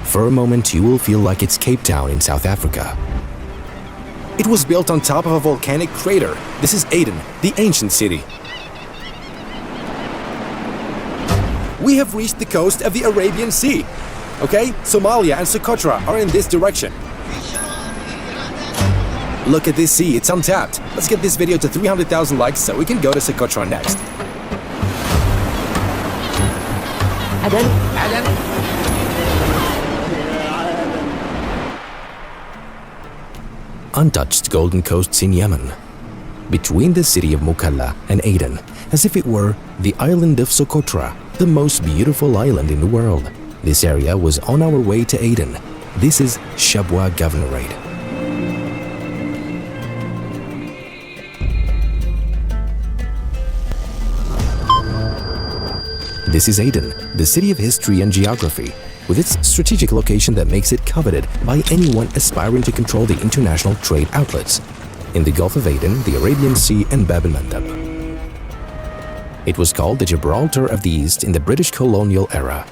For a moment, you will feel like it's Cape Town in South Africa. It was built on top of a volcanic crater. This is Aden, the ancient city. We have reached the coast of the Arabian Sea. Okay, Somalia and Socotra are in this direction. Look at this sea, it's untapped. Let's get this video to 300,000 likes so we can go to Socotra next. Aden. Untouched golden coasts in Yemen. Between the city of Mukalla and Aden, as if it were the island of Socotra, the most beautiful island in the world. This area was on our way to Aden. This is Shabwa Governorate. This is Aden, the city of history and geography, with its strategic location that makes it coveted by anyone aspiring to control the international trade outlets in the Gulf of Aden, the Arabian Sea and Bab el-Mandab. It was called the Gibraltar of the East in the British colonial era.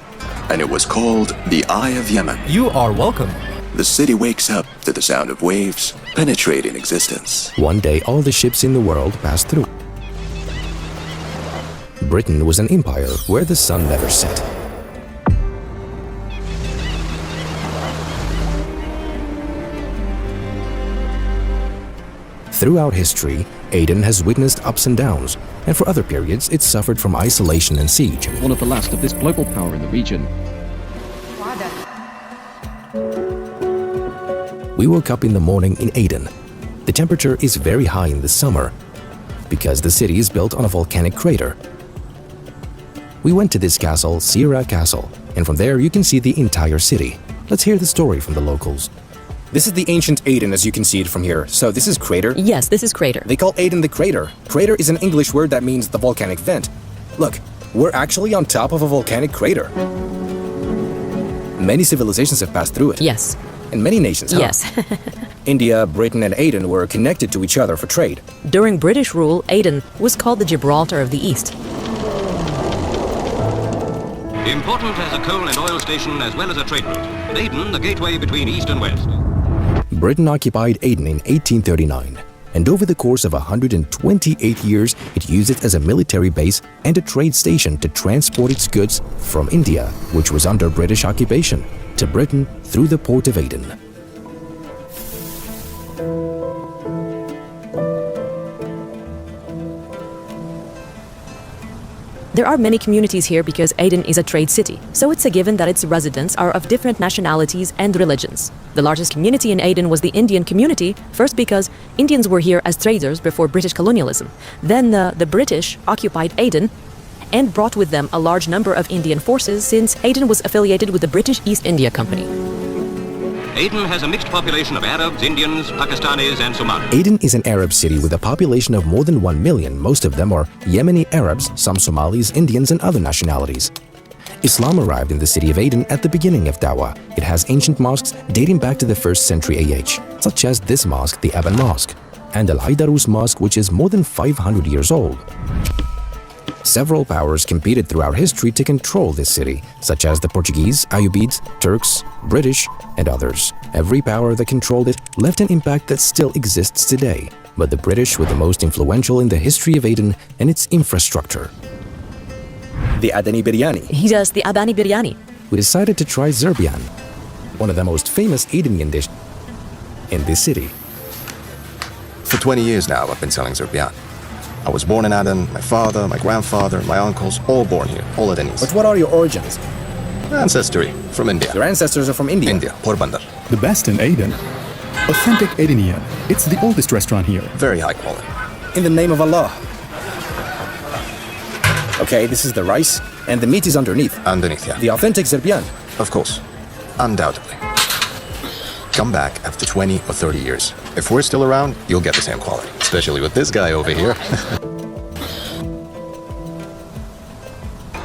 And it was called the Eye of Yemen. You are welcome. The city wakes up to the sound of waves penetrating existence. One day all the ships in the world passed through. Britain was an empire where the sun never set. Throughout history, Aden has witnessed ups and downs, and for other periods it suffered from isolation and siege. One of the last of this global power in the region. We woke up in the morning in Aden. The temperature is very high in the summer because the city is built on a volcanic crater. We went to this castle, Sira Castle, and from there you can see the entire city. Let's hear the story from the locals. This is the ancient Aden as you can see it from here. So this is crater? Yes, this is crater. They call Aden the crater. Crater is an English word that means the volcanic vent. Look, we're actually on top of a volcanic crater. Many civilizations have passed through it. Yes. And many nations, huh? Yes. India, Britain and Aden were connected to each other for trade. During British rule, Aden was called the Gibraltar of the East. Important as a coal and oil station as well as a trade route. Aden, the gateway between East and West. Britain occupied Aden in 1839, and over the course of 128 years, it used it as a military base and a trade station to transport its goods from India, which was under British occupation, to Britain through the port of Aden. There are many communities here because Aden is a trade city, so it's a given that its residents are of different nationalities and religions. The largest community in Aden was the Indian community, first because Indians were here as traders before British colonialism. Then the British occupied Aden and brought with them a large number of Indian forces since Aden was affiliated with the British East India Company. Aden has a mixed population of Arabs, Indians, Pakistanis and Somalis. Aden is an Arab city with a population of more than 1 million. Most of them are Yemeni Arabs, some Somalis, Indians and other nationalities. Islam arrived in the city of Aden at the beginning of Dawah. It has ancient mosques dating back to the 1st century AH, such as this mosque, the Aban Mosque, and Al-Haydarus Mosque, which is more than 500 years old. Several powers competed throughout history to control this city, such as the Portuguese, Ayyubids, Turks, British, and others. Every power that controlled it left an impact that still exists today, but the British were the most influential in the history of Aden and its infrastructure. The Adani Biryani. Yes, the Abani Biryani. We decided to try Zerbian, one of the most famous Adenian dishes in this city. For 20 years now, I've been selling Zerbian. I was born in Aden, my father, my grandfather, my uncles, all born here, all Adenis. But what are your origins? Ancestry, from India. Your ancestors are from India? India, Porbandar. The best in Aden. Authentic Adenian. It's the oldest restaurant here. Very high quality. In the name of Allah. Okay, this is the rice, and the meat is underneath. Underneath, yeah. The authentic Zerbian. Of course. Undoubtedly. Come back after 20 or 30 years. If we're still around, you'll get the same quality. Especially with this guy over here.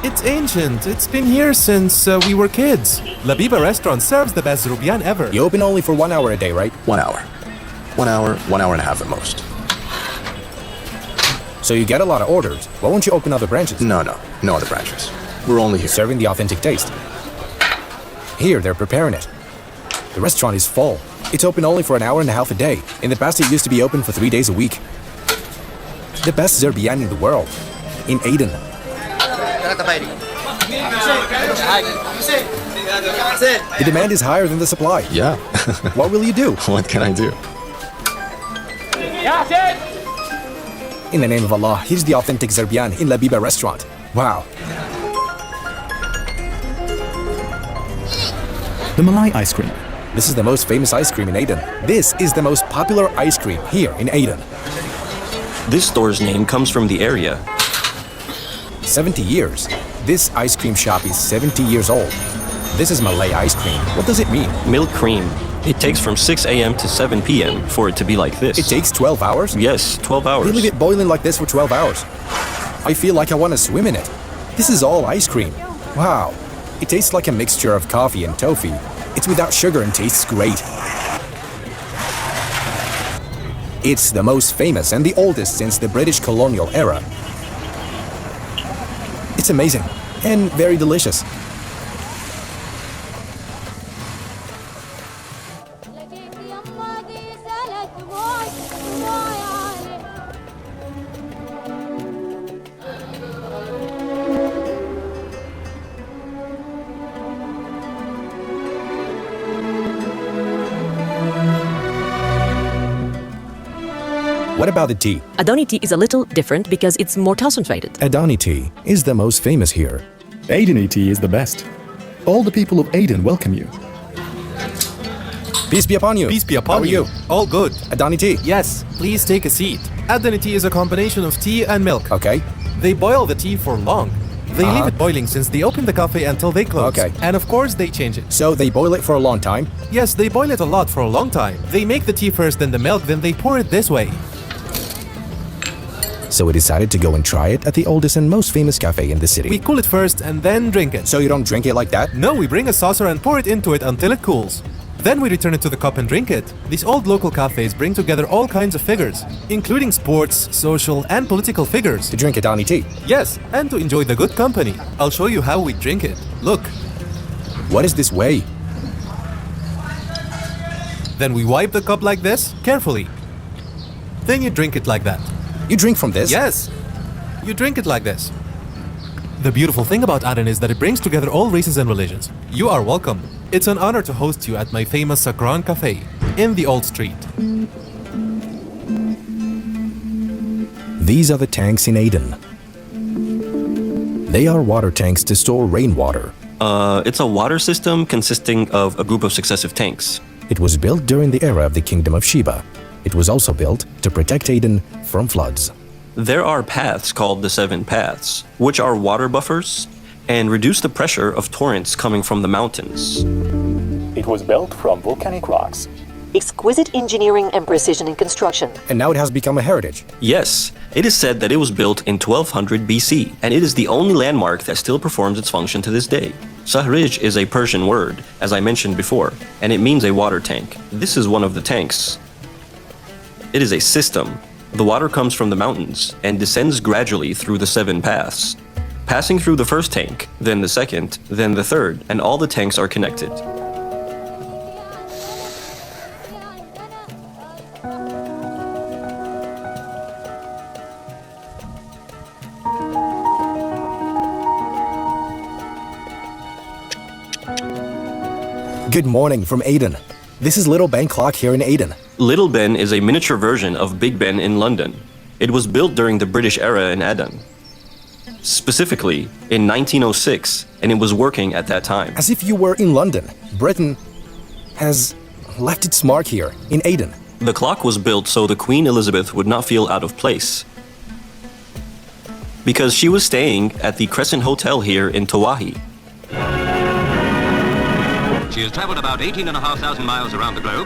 It's ancient. It's been here since we were kids. Labiba restaurant serves the best Zerbian ever. You open only for 1 hour a day, right? 1 hour. 1 hour, 1 hour and a half at most. So you get a lot of orders. Why won't you open other branches? No other branches. We're only here. Serving the authentic taste. Here, they're preparing it. The restaurant is full. It's open only for an hour and a half a day. In the past, it used to be open for 3 days a week. The best zerbian in the world. In Aden. The demand is higher than the supply. Yeah. What will you do? What can I do? In the name of Allah, here's the authentic zerbian in Labiba restaurant. Wow. The Malai ice cream. This is the most famous ice cream in Aden. This is the most popular ice cream here in Aden. This store's name comes from the area. 70 years. This ice cream shop is 70 years old. This is Malay ice cream. What does it mean? Milk cream. It takes from 6 a.m. to 7 p.m. for it to be like this. It takes 12 hours? Yes, 12 hours. They leave it boiling like this for 12 hours. I feel like I want to swim in it. This is all ice cream. Wow. It tastes like a mixture of coffee and toffee. It's without sugar and tastes great. It's the most famous and the oldest since the British colonial era. It's amazing and very delicious. What about the tea? Adani tea is a little different because it's more concentrated. Adani tea is the most famous here. Adeni tea is the best. All the people of Aden welcome you. Peace be upon you. Peace be upon How are you? All good. Adani tea. Yes, please take a seat. Aden tea is a combination of tea and milk. Okay. They boil the tea for long. They leave it boiling since they open the cafe until they close. Okay. And of course, they change it. So they boil it for a long time? Yes, they boil it a lot for a long time. They make the tea first, then the milk, then they pour it this way. So we decided to go and try it at the oldest and most famous cafe in the city. We cool it first and then drink it. So you don't drink it like that? No, we bring a saucer and pour it into it until it cools. Then we return it to the cup and drink it. These old local cafes bring together all kinds of figures, including sports, social, and political figures. To drink Adani tea? Yes, and to enjoy the good company. I'll show you how we drink it. Look. What is this way? Then we wipe the cup like this, carefully. Then you drink it like that. You drink from this? Yes, you drink it like this. The beautiful thing about Aden is that it brings together all races and religions. You are welcome. It's an honor to host you at my famous Sakran Cafe in the Old Street. These are the tanks in Aden. They are water tanks to store rainwater. It's a water system consisting of a group of successive tanks. It was built during the era of the Kingdom of Sheba. It was also built to protect Aden from floods. There are paths called the 7 paths, which are water buffers and reduce the pressure of torrents coming from the mountains. It was built from volcanic rocks. Exquisite engineering and precision in construction. And now it has become a heritage. Yes, it is said that it was built in 1200 BC, and it is the only landmark that still performs its function to this day. Sahrij is a Persian word, as I mentioned before, and it means a water tank. This is one of the tanks. It is a system. The water comes from the mountains and descends gradually through the 7 paths, passing through the first tank, then the second, then the third, and all the tanks are connected. Good morning from Aden. This is Little Ben Clock here in Aden. Little Ben is a miniature version of Big Ben in London. It was built during the British era in Aden, specifically in 1906, and it was working at that time. As if you were in London. Britain has left its mark here in Aden. The clock was built so the Queen Elizabeth would not feel out of place, because she was staying at the Crescent Hotel here in Tawahi. She has traveled about 18,500 miles around the globe,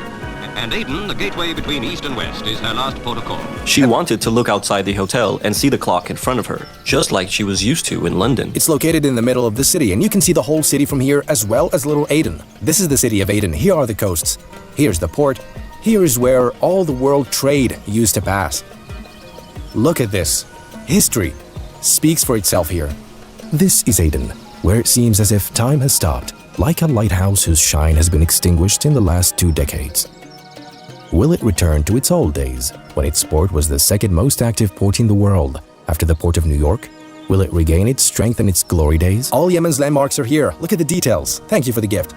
and Aden, the gateway between east and west, is her last port of call. She wanted to look outside the hotel and see the clock in front of her, just like she was used to in London. It's located in the middle of the city, and you can see the whole city from here as well as Little Aden. This is the city of Aden. Here are the coasts. Here's the port. Here is where all the world trade used to pass. Look at this. History speaks for itself here. This is Aden, where it seems as if time has stopped. like a lighthouse whose shine has been extinguished in the last 2 decades. Will it return to its old days, when its port was the second most active port in the world, after the port of New York? Will it regain its strength and its glory days? All Yemen's landmarks are here. Look at the details. Thank you for the gift.